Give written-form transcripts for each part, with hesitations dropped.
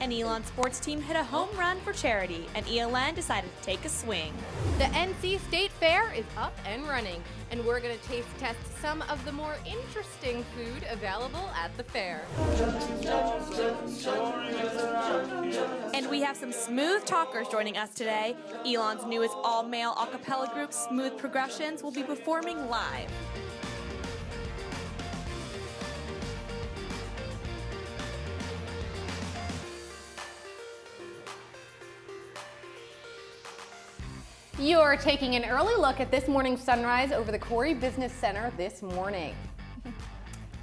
An Elon sports team hit a home run for charity, and ELN decided to take a swing. The NC State Fair is up and running, and we're going to taste test some of the more interesting food available at the fair. And we have some smooth talkers joining us today. Elon's newest all-male a cappella group, Smooth Progressions, will be performing live. You're taking an early look at this morning's sunrise over the Corey Business Center this morning.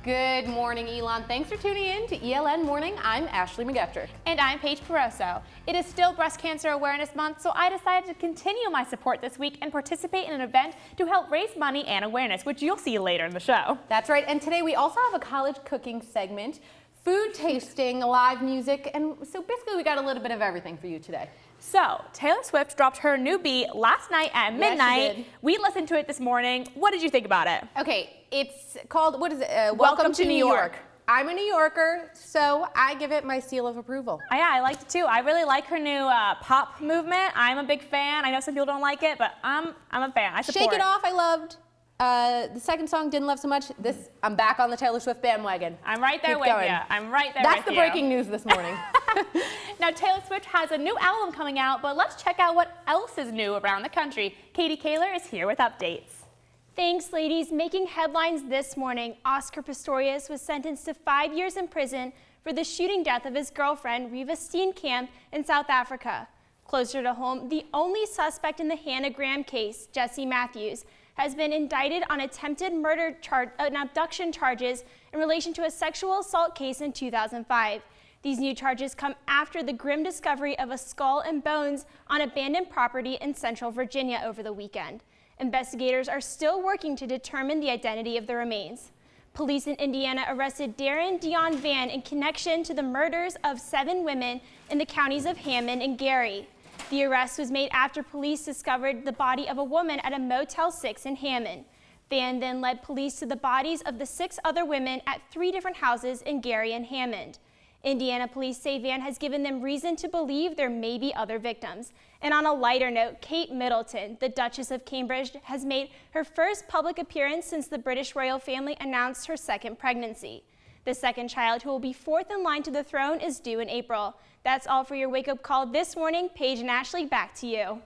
Good morning, Elon. Thanks for tuning in to ELN Morning. I'm Ashley McGettrick. And I'm Paige Peroso. It is still Breast Cancer Awareness Month, so I decided to continue my support this week and participate in an event to help raise money and awareness, which you'll see later in the show. That's right. And today we also have a college cooking segment, food tasting, live music, and so basically we got a little bit of everything for you today. So, Taylor Swift dropped her new beat last night at midnight. Yes, she did. We listened to it this morning. What did you think about it? Okay, it's called, what is it? Welcome to New York. I'm a New Yorker, so I give it my seal of approval. Yeah, I liked it too. I really like her new pop movement. I'm a big fan. I know some people don't like it, but I'm a fan. I support Shake It Off, I loved. The second song, didn't love so much. This, I'm back on the Taylor Swift bandwagon. I'm right there Keep with going. you. I'm right there That's with the you. breaking news this morning. Now, Taylor Swift has a new album coming out, but let's check out what else is new around the country. Katie Kaler is here with updates. Thanks, ladies. Making headlines this morning, Oscar Pistorius was sentenced to 5 years in prison for the shooting death of his girlfriend, Reva Steenkamp, in South Africa. Closer to home, the only suspect in the Hannah Graham case, Jesse Matthews, has been indicted on attempted murder and abduction charges in relation to a sexual assault case in 2005. These new charges come after the grim discovery of a skull and bones on abandoned property in central Virginia over the weekend. Investigators are still working to determine the identity of the remains. Police in Indiana arrested Darren Dion Van in connection to the murders of 7 women in the counties of Hammond and Gary. The arrest was made after police discovered the body of a woman at a Motel 6 in Hammond. Van then led police to the bodies of the 6 other women at 3 different houses in Gary and Hammond. Indiana police say Van has given them reason to believe there may be other victims. And on a lighter note, Kate Middleton, the Duchess of Cambridge, has made her first public appearance since the British royal family announced her second pregnancy. The second child, who will be 4th in line to the throne, is due in April. That's all for your wake-up call this morning. Paige and Ashley, back to you.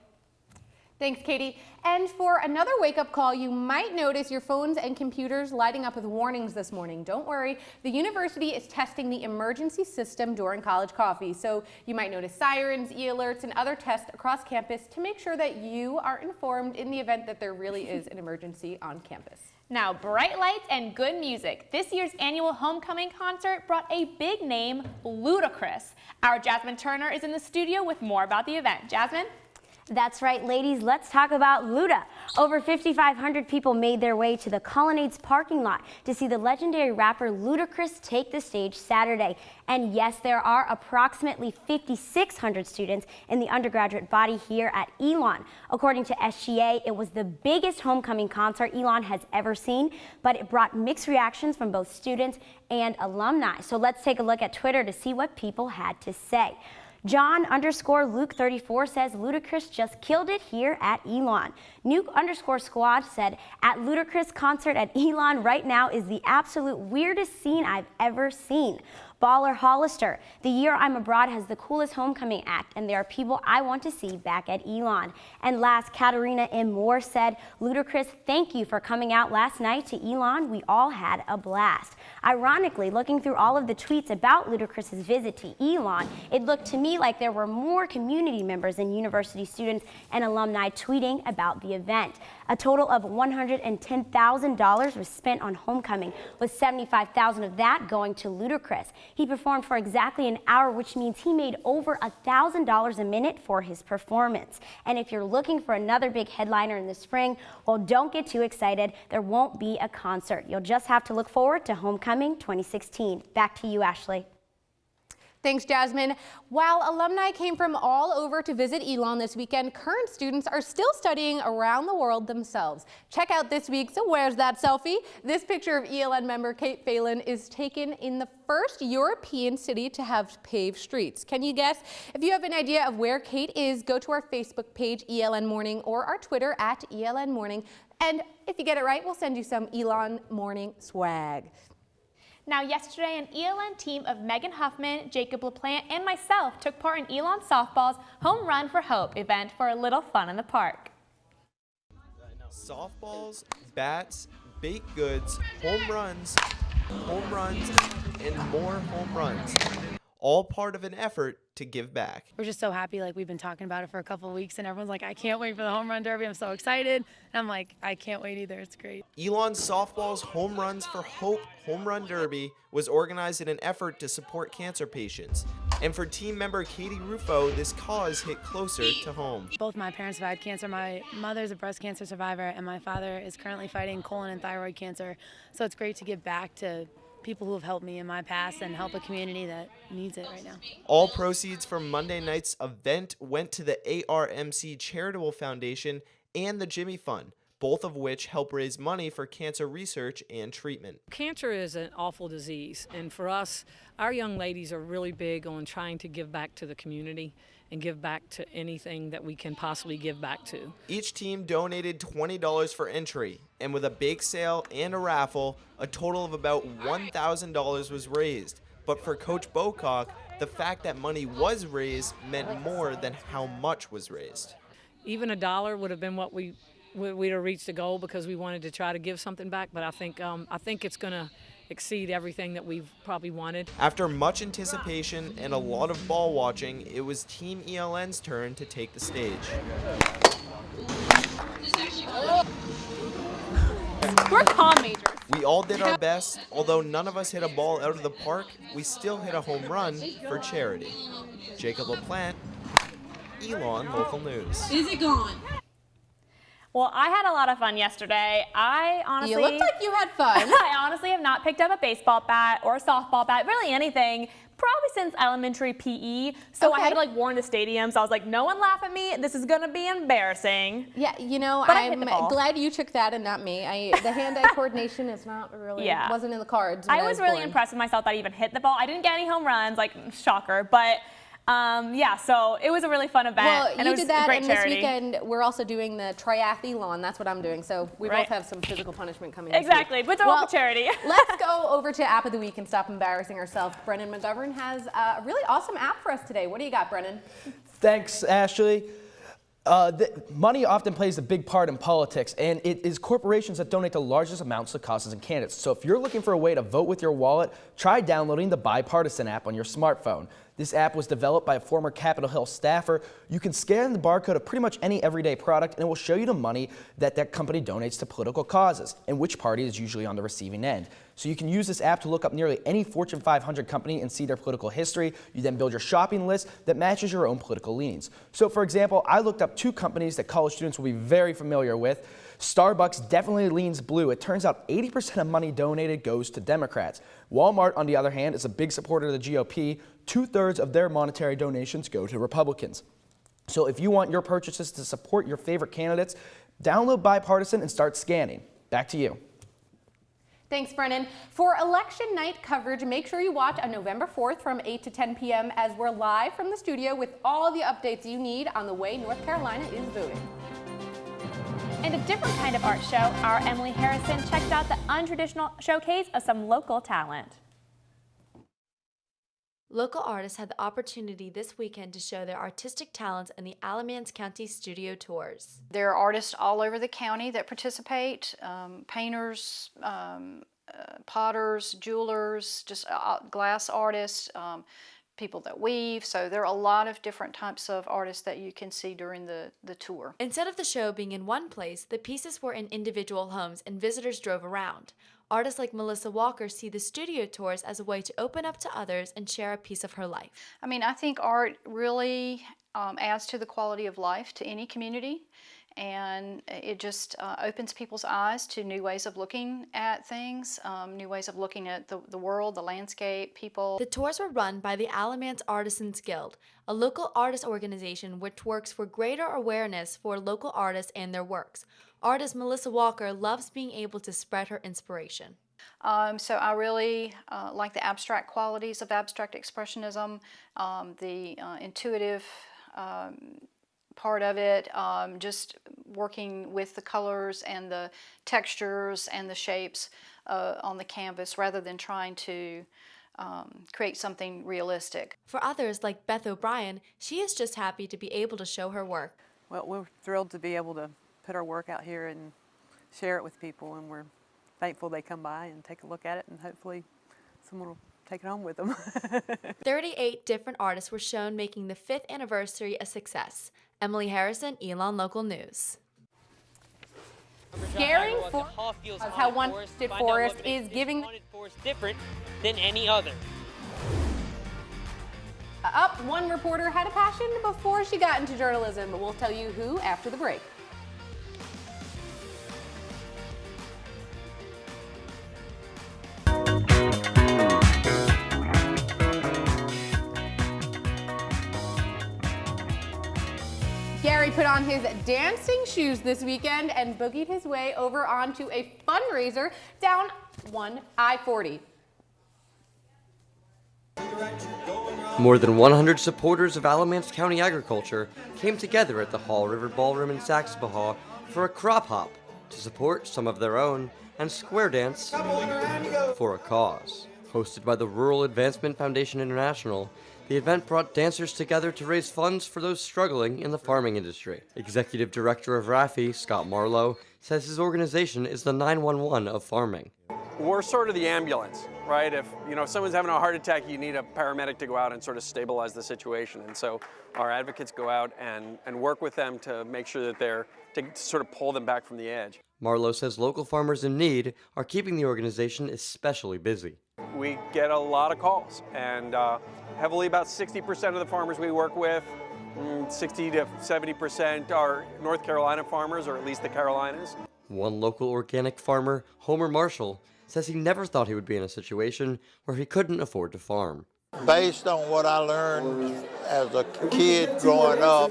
Thanks, Katie. And for another wake-up call, you might notice your phones and computers lighting up with warnings this morning. Don't worry, the university is testing the emergency system during college coffee. So you might notice sirens, e-alerts, and other tests across campus to make sure that you are informed in the event that there really is an emergency on campus. Now, bright lights and good music. This year's annual homecoming concert brought a big name, Ludacris. Our Jasmine Turner is in the studio with more about the event. Jasmine? That's right, ladies. Let's talk about Luda. Over 5,500 people made their way to the Colonnades parking lot to see the legendary rapper Ludacris take the stage Saturday. And yes, there are approximately 5,600 students in the undergraduate body here at Elon. According to SGA, it was the biggest homecoming concert Elon has ever seen, but it brought mixed reactions from both students and alumni. So let's take a look at Twitter to see what people had to say. John_Luke34 says Ludacris just killed it here at Elon. Nuke_Squad said, at Ludacris concert at Elon right now is the absolute weirdest scene I've ever seen. Baller Hollister, the year I'm abroad has the coolest homecoming act, and there are people I want to see back at Elon. And last, Katarina M. Moore said, Ludacris, thank you for coming out last night to Elon. We all had a blast. Ironically, looking through all of the tweets about Ludacris's visit to Elon, it looked to me like there were more community members and university students and alumni tweeting about the event. A total of $110,000 was spent on homecoming, with $75,000 of that going to Ludacris. He performed for exactly an hour, which means he made over $1,000 a minute for his performance. And if you're looking for another big headliner in the spring, well, don't get too excited. There won't be a concert. You'll just have to look forward to Homecoming 2016. Back to you, Ashley. Thanks, Jasmine. While alumni came from all over to visit ELN this weekend, current students are still studying around the world themselves. Check out this week's Where's That Selfie? This picture of ELN member Kate Phelan is taken in the first European city to have paved streets. Can you guess? If you have an idea of where Kate is, go to our Facebook page, ELN Morning, or our Twitter at ELN Morning. And if you get it right, we'll send you some ELN Morning swag. Now, yesterday, an ELN team of Megan Huffman, Jacob LaPlante, and myself took part in ELN Softball's Home Run for Hope event for a little fun in the park. Softballs, bats, baked goods, home runs, and more home runs. All part of an effort to give back. We're just so happy. Like, we've been talking about it for a couple of weeks and everyone's like, I can't wait for the home run derby. I'm so excited. And I'm like, I can't wait either. It's great. ELN Softball's Home Runs for Hope Home Run Derby was organized in an effort to support cancer patients. And for team member Katie Rufo, this cause hit closer to home. Both my parents have had cancer. My mother's a breast cancer survivor and my father is currently fighting colon and thyroid cancer. So it's great to give back to people who have helped me in my past and help a community that needs it right now. All proceeds from Monday night's event went to the ARMC Charitable Foundation and the Jimmy Fund, both of which help raise money for cancer research and treatment. Cancer is an awful disease, and for us, our young ladies are really big on trying to give back to the community and give back to anything that we can possibly give back to. Each team donated $20 for entry, and with a bake sale and a raffle, a total of about $1,000 was raised. But for Coach Bocock, the fact that money was raised meant more than how much was raised. Even $1 would have been what we'd have reached the goal because we wanted to try to give something back, but I think it's going to exceed everything that we've probably wanted. After much anticipation and a lot of ball watching, it was Team ELN's turn to take the stage. We're comm majors. We all did our best. Although none of us hit a ball out of the park, we still hit a home run for charity. Jacob LaPlante, ELN Local News. Is it gone? Well, I had a lot of fun yesterday. You looked like you had fun. I honestly have not picked up a baseball bat or a softball bat, really anything, probably since elementary PE. So I had to warn the stadium. So I was like, no one laugh at me. This is going to be embarrassing. Yeah, you know, But I'm glad you took that and not me. The hand-eye coordination is not really, wasn't in the cards when I was really born. impressed with myself that I even hit the ball. I didn't get any home runs, like, shocker, but yeah, so it was a really fun event. Well, and you it was did that, a great and charity. this weekend we're also doing the triathlon. That's what I'm doing. So we both have some physical punishment coming. Exactly, but it's all for charity. Let's go over to App of the Week and stop embarrassing ourselves. Brennan McGovern has a really awesome app for us today. What do you got, Brennan? Thanks, Ashley. Money often plays a big part in politics, and it is corporations that donate the largest amounts to causes and candidates. So if you're looking for a way to vote with your wallet, try downloading the Bipartisan app on your smartphone. This app was developed by a former Capitol Hill staffer. You can scan the barcode of pretty much any everyday product, and it will show you the money that company donates to political causes and which party is usually on the receiving end. So you can use this app to look up nearly any Fortune 500 company and see their political history. You then build your shopping list that matches your own political leanings. So for example, I looked up 2 companies that college students will be very familiar with. Starbucks definitely leans blue. It turns out 80% of money donated goes to Democrats. Walmart, on the other hand, is a big supporter of the GOP. 2/3 of their monetary donations go to Republicans. So if you want your purchases to support your favorite candidates, download Bipartisan and start scanning. Back to you. Thanks, Brennan. For election night coverage, make sure you watch on November 4th from 8 to 10 p.m. as we're live from the studio with all the updates you need on the way North Carolina is voting. And a different kind of art show, our Emily Harrison checked out the untraditional showcase of some local talent. Local artists had the opportunity this weekend to show their artistic talents in the Alamance County Studio Tours. There are artists all over the county that participate, painters, potters, jewelers, just glass artists, people that weave. So there are a lot of different types of artists that you can see during the tour. Instead of the show being in one place, the pieces were in individual homes and visitors drove around. Artists like Melissa Walker see the studio tours as a way to open up to others and share a piece of her life. I mean, I think art really adds to the quality of life to any community. and it just opens people's eyes to new ways of looking at things, new ways of looking at the world, the landscape, people. The tours were run by the Alamance Artisans Guild, a local artist organization which works for greater awareness for local artists and their works. Artist Melissa Walker loves being able to spread her inspiration. So I really like the abstract qualities of abstract expressionism, the intuitive part of it, just working with the colors and the textures and the shapes on the canvas rather than trying to create something realistic. For others, like Beth O'Brien, she is just happy to be able to show her work. Well, we're thrilled to be able to put our work out here and share it with people, and we're thankful they come by and take a look at it, and hopefully someone will take it home with them. 38 different artists were shown, making the 5th anniversary a success. Emily Harrison, Elon Local News. Scaring for how one forest is giving different than any other. up. One reporter had a passion before she got into journalism, but we'll tell you who after the break. Gary put on his dancing shoes this weekend and boogied his way over onto a fundraiser down I-40. More than 100 supporters of Alamance County Agriculture came together at the Hall River Ballroom in Saxapahaw for a crop hop to support some of their own and square dance for a cause. Hosted by the Rural Advancement Foundation International, the event brought dancers together to raise funds for those struggling in the farming industry. Executive Director of RAFI, Scott Marlowe, says his organization is the 911 of farming. We're sort of the ambulance, right? If someone's having a heart attack, you need a paramedic to go out and sort of stabilize the situation. And so our advocates go out and work with them to make sure that to sort of pull them back from the edge. Marlowe says local farmers in need are keeping the organization especially busy. We get a lot of calls, and heavily about 60% of the farmers we work with, 60 to 70% are North Carolina farmers, or at least the Carolinas. One local organic farmer, Homer Marshall, says he never thought he would be in a situation where he couldn't afford to farm. Based on what I learned as a kid growing up,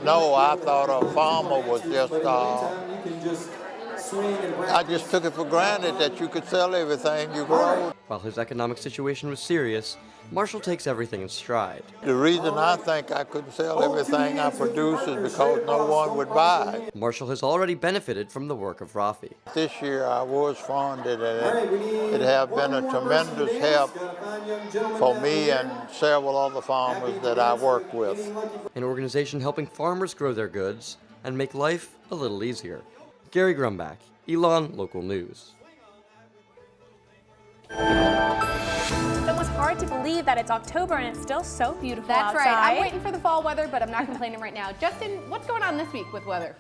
no, I thought a farmer was just, I just took it for granted that you could sell everything you grow. While his economic situation was serious, Marshall takes everything in stride. The reason I think I couldn't sell everything I produce is because no one would buy. Marshall has already benefited from the work of RAFI. This year I was funded, and it has been a tremendous help for me and several other farmers that I work with. An organization helping farmers grow their goods and make life a little easier. Gary Grumbach, Elon Local News. It's almost hard to believe that it's October and it's still so beautiful That's outside. right. I'm waiting for the fall weather, but I'm not complaining right now. Justin, what's going on this week with weather?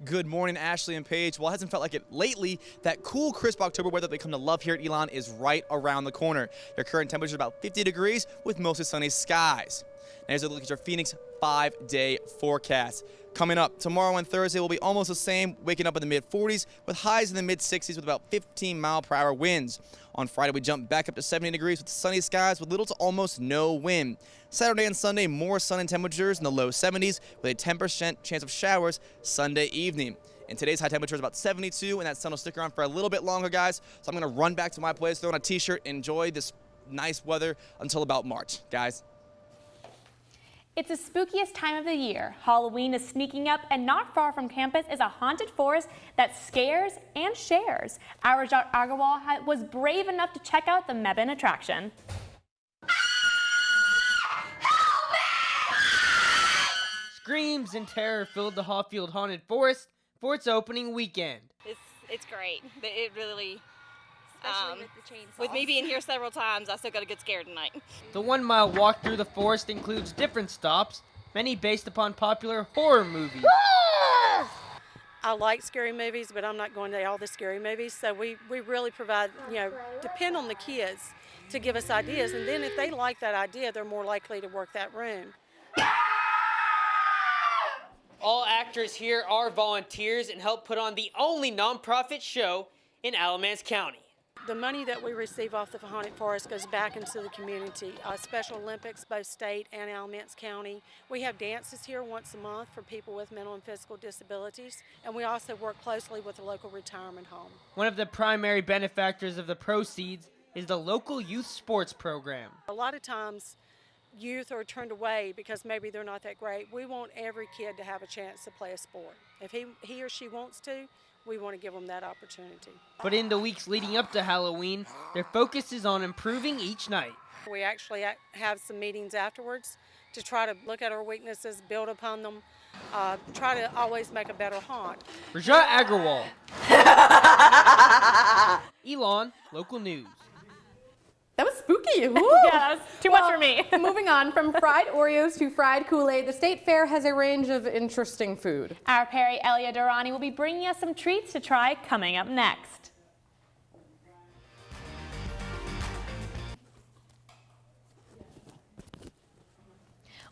Good morning, Ashley and Paige. Well, it hasn't felt like it lately. That cool, crisp October weather that we come to love here at Elon is right around the corner. Your current temperature is about 50 degrees with mostly sunny skies. Now here's a look at your Phoenix 5-day forecast. Coming up tomorrow and Thursday will be almost the same, waking up in the mid-40s with highs in the mid-60s with about 15-mile-per-hour winds. On Friday, we jump back up to 70 degrees with sunny skies with little to almost no wind. Saturday and Sunday, more sun and temperatures in the low 70s with a 10% chance of showers Sunday evening. And today's high temperature is about 72, and that sun will stick around for a little bit longer, guys. So I'm going to run back to my place, throw on a t-shirt, and enjoy this nice weather until about March, guys. It's the spookiest time of the year. Halloween is sneaking up, and not far from campus is a haunted forest that scares and shares. Our Agarwal was brave enough to check out the Mebane attraction. Screams and terror filled the Hawfield Haunted Forest for its opening weekend. It's great. It really, with me being here several times, I still got to get scared tonight. The 1-mile walk through the forest includes different stops, many based upon popular horror movies. I like scary movies, but I'm not going to all the scary movies. So we really provide, depend on the kids to give us ideas. And then if they like that idea, they're more likely to work that room. All actors here are volunteers and help put on the only nonprofit show in Alamance County. The money that we receive off the Haunted Forest goes back into the community. Special Olympics, both state and Alamance County. We have dances here once a month for people with mental and physical disabilities, and we also work closely with the local retirement home. One of the primary benefactors of the proceeds is the local youth sports program. A lot of times, youth are turned away because maybe they're not that great. We want every kid to have a chance to play a sport. If he or she wants to, we want to give them that opportunity. But in the weeks leading up to Halloween, their focus is on improving each night. We actually have some meetings afterwards to try to look at our weaknesses, build upon them, try to always make a better haunt. Rajat Agrawal. Elon, local news. That was spooky. Woo. Yeah, that was too much for me. Moving on, from fried Oreos to fried Kool-Aid, the State Fair has a range of interesting food. Our Perry Elia Durrani will be bringing us some treats to try coming up next.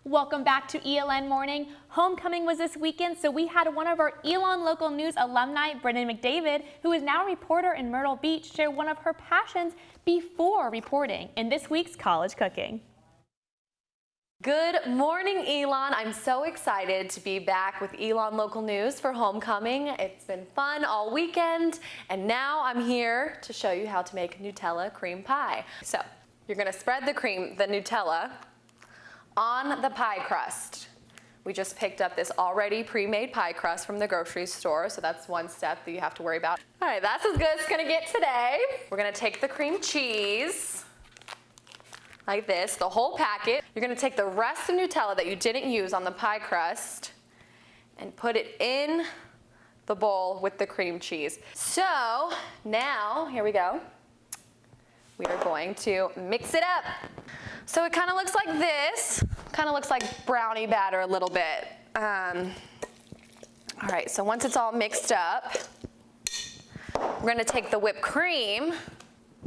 Welcome back to ELN Morning. Homecoming was this weekend, so we had one of our Elon Local News alumni, Brendan McDavid, who is now a reporter in Myrtle Beach, share one of her passions before reporting in this week's College Cooking. Good morning, Elon. I'm so excited to be back with Elon Local News for homecoming. It's been fun all weekend, and now I'm here to show you how to make Nutella cream pie. So you're gonna spread the Nutella on the pie crust. We just picked up this already pre-made pie crust from the grocery store, so that's one step that you have to worry about. All right, that's as good as it's gonna get today. We're gonna take the cream cheese, like this, the whole packet. You're gonna take the rest of Nutella that you didn't use on the pie crust and put it in the bowl with the cream cheese. So now, here we go. We are going to mix it up. So it kind of looks like this, kind of looks like brownie batter a little bit. All right, so once it's all mixed up, we're gonna take the whipped cream,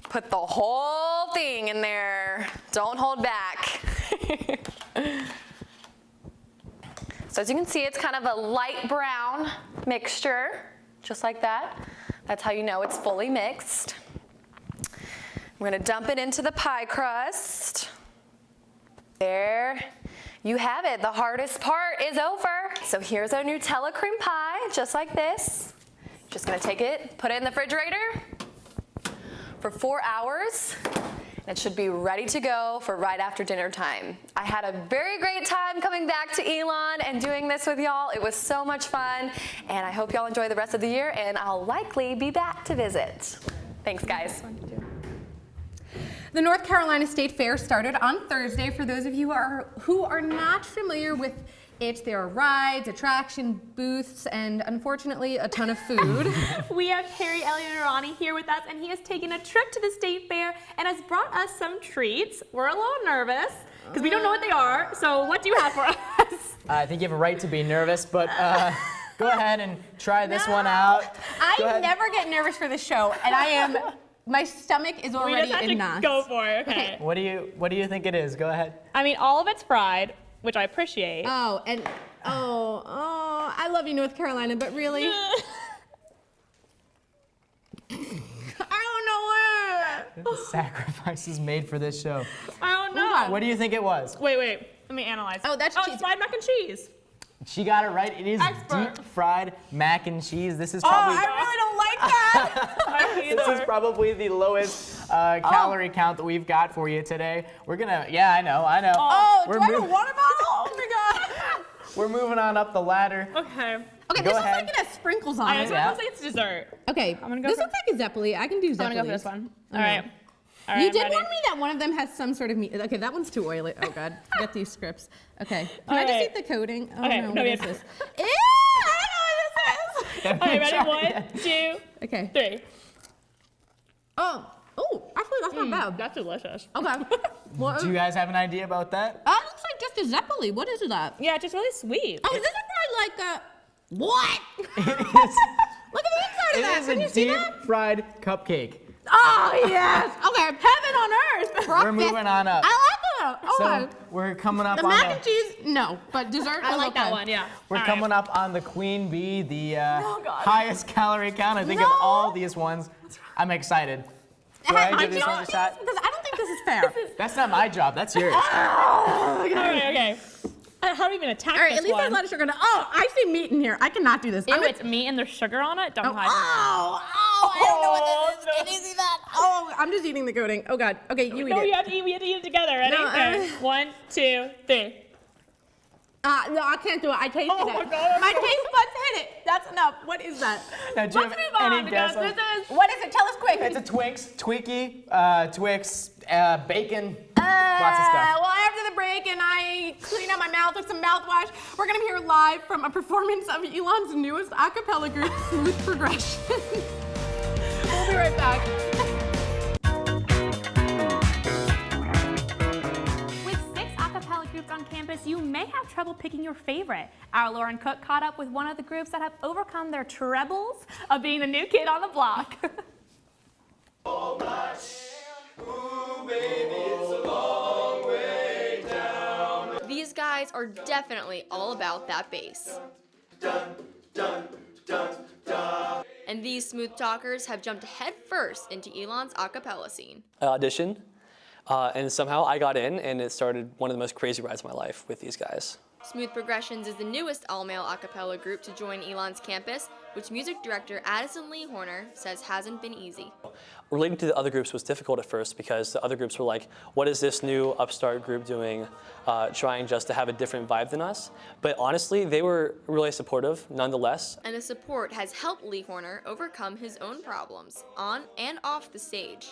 put the whole thing in there. Don't hold back. So as you can see, it's kind of a light brown mixture, just like that. That's how you know it's fully mixed. We're gonna dump it into the pie crust. There you have it. The hardest part is over. So here's our Nutella cream pie, just like this. Just gonna take it, put it in the refrigerator for 4 hours. And it should be ready to go for right after dinner time. I had a very great time coming back to Elon and doing this with y'all. It was so much fun, and I hope y'all enjoy the rest of the year, and I'll likely be back to visit. Thanks, guys. The North Carolina State Fair started on Thursday. For those of you who are not familiar with it, there are rides, attraction booths, and unfortunately a ton of food. We have Perry Elia Durrani here with us, and he has taken a trip to the State Fair and has brought us some treats. We're a little nervous because we don't know what they are. So what do you have for us? I think you have a right to be nervous, but go ahead and try this one out. I never get nervous for the show, and my stomach is already in knots. Go for it, okay. What do you think it is? Go ahead. I mean, all of it's fried, which I appreciate. Oh, and I love you, North Carolina, but really? I don't know The sacrifices made for this show. I don't know. What do you think it was? Wait, let me analyze. Oh, that's it's fried mac and cheese. She got it right. It is deep fried mac and cheese. This is probably. I really don't like that. This is probably the lowest calorie count that we've got for you today. We're gonna. Yeah, I know. Oh, do I have a water bottle? Oh my god. We're moving on up the ladder. Okay. Okay, this looks like it has sprinkles on it. It looks like it's dessert. Okay, I'm gonna go this looks like a Zeppeli. I can do Zeppeli. I'm gonna go for this one. All Okay. right. All right, You I'm did ready. warn me that one of them has some sort of meat. Okay, that one's too oily. Oh god, get these scripts. Okay, can All I just right. eat the coating? Oh Okay, no, no, what you is don't. this? Ew, I don't know what this is. Okay, ready? 1, 2, Okay. 3. Oh, actually that's not bad. That's delicious. Okay. What? Do you guys have an idea about that? Oh, it looks like just a Zeppeli. What is that? Yeah, it's just really sweet. Oh, is this probably like a? What? It is, Look at the inside of that. Can you it is see a that? deep-fried cupcake. Oh, yes. Okay, heaven on earth. We're moving on up. I like that. Okay. So we're coming up the on mac the... and cheese, no. But dessert, I like that okay. one, yeah. We're All coming right. up on the queen bee, the God. highest calorie count, I think, of all these ones. I'm excited. Do I give these ones a shot? Because I don't think this is fair. That's not my job, that's yours. Okay. How do we even attack All right, this at least one? there's a lot of sugar in it. Oh, I see meat in here. I cannot do this. Ew, it's meat and there's sugar on it? Don't hide. I don't know what this is. Can you see that? Oh, I'm just eating the coating. Oh, God. Okay, you eat No, it. we have to eat it together. Ready? No, Okay. 1, 2, 3. No, I can't do it. I tasted it. Oh my God, My taste buds hit it. That's enough. What is that? Now, do you Let's have move on any guess because on- this is... What is it? Tell us quick. It's a Twix, Twinkie, Twix, bacon, lots of stuff. Well, after the break and I clean out my mouth with some mouthwash, we're going to be here live from a performance of Elon's newest a cappella group, Smooth Progression. We'll be right back. With 6 a cappella groups on campus, you may have trouble picking your favorite. Our Lauren Cook caught up with one of the groups that have overcome their troubles of being the new kid on the block. These guys are definitely all about that bass. And these smooth talkers have jumped headfirst into Elon's a cappella scene. I auditioned, and somehow I got in, and it started one of the most crazy rides of my life with these guys. Smooth Progressions is the newest all-male a cappella group to join Elon's campus, which music director Addison Lee Horner says hasn't been easy. Relating to the other groups was difficult at first because the other groups were like, what is this new upstart group doing, trying just to have a different vibe than us? But honestly, they were really supportive nonetheless. And the support has helped Lee Horner overcome his own problems, on and off the stage.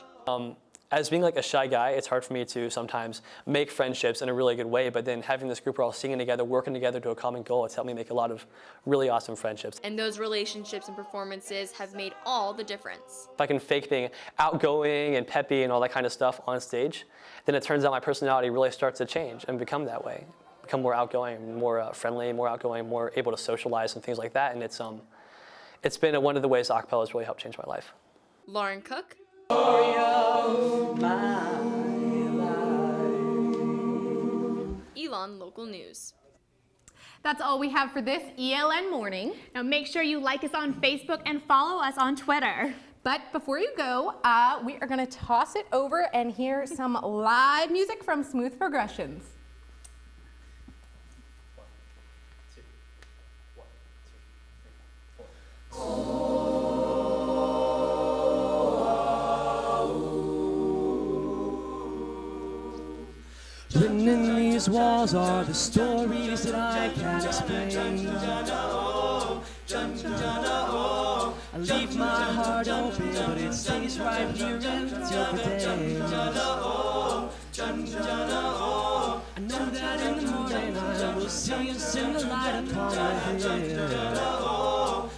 As being like a shy guy, it's hard for me to sometimes make friendships in a really good way, but then having this group, we're all singing together, working together to a common goal, it's helped me make a lot of really awesome friendships. And those relationships and performances have made all the difference. If I can fake being outgoing and peppy and all that kind of stuff on stage, then it turns out my personality really starts to change and become that way. Become more outgoing, more friendly, more outgoing, more able to socialize and things like that. And it's been one of the ways a cappella has really helped change my life. Lauren Cook. Elon Local News. That's all we have for this ELN morning. Now make sure you like us on Facebook and follow us on Twitter. But before you go, we are going to toss it over and hear some live music from Smooth Progressions. Written in these walls are the stories that I can't explain. I leave my heart open, but it stays right here until the day. I know that in the morning I will see us in the light upon the hill.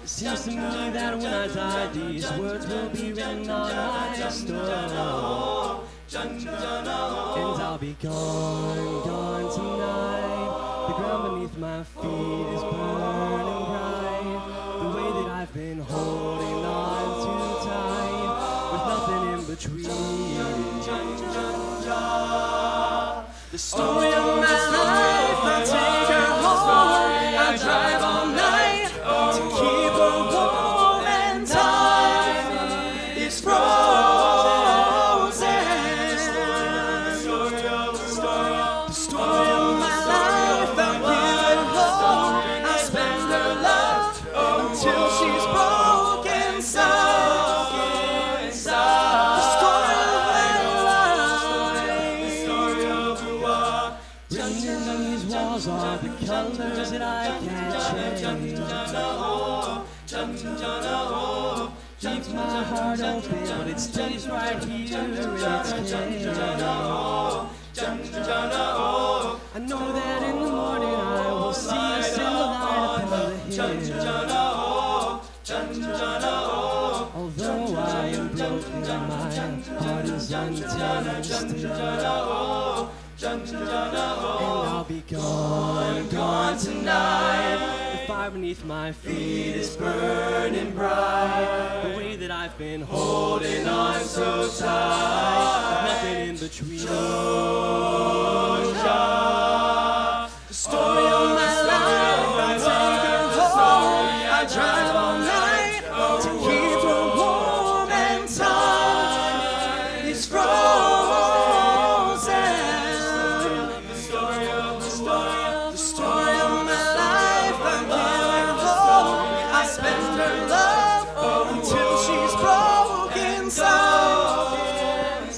It seems to me that when I die, these words will be written on my stone. And I'll be gone, gone tonight. The ground beneath my feet is burning bright. The way that I've been holding on too tight, with nothing in between. The story of my life, I'll take her home. I'll drive all night to keep her warm, and time is frozen. Are the colors that I can't change. Leaves my heart open, but it stays right here in its cage. I know that in the morning I will see us in the light upon the hill. Although I am broken, my heart is untamed still. I'll be gone, gone tonight. The fire beneath my feet is burning bright. The way that I've been holding on so tight, nothing in between. Georgia, the story of my life. I take her home. I drive all night to keep her warm and tight. These frozen. The story of my life. I give her home. I spend her love until she's broken inside. The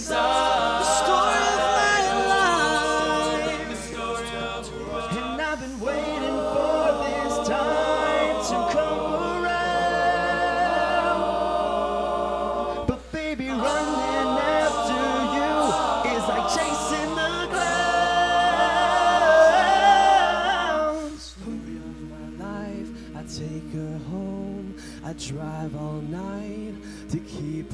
story of my life. And I've been waiting for this time to come around. But baby, running after you is like chasing the clouds. Story of my life, I take her home. I drive all night to keep her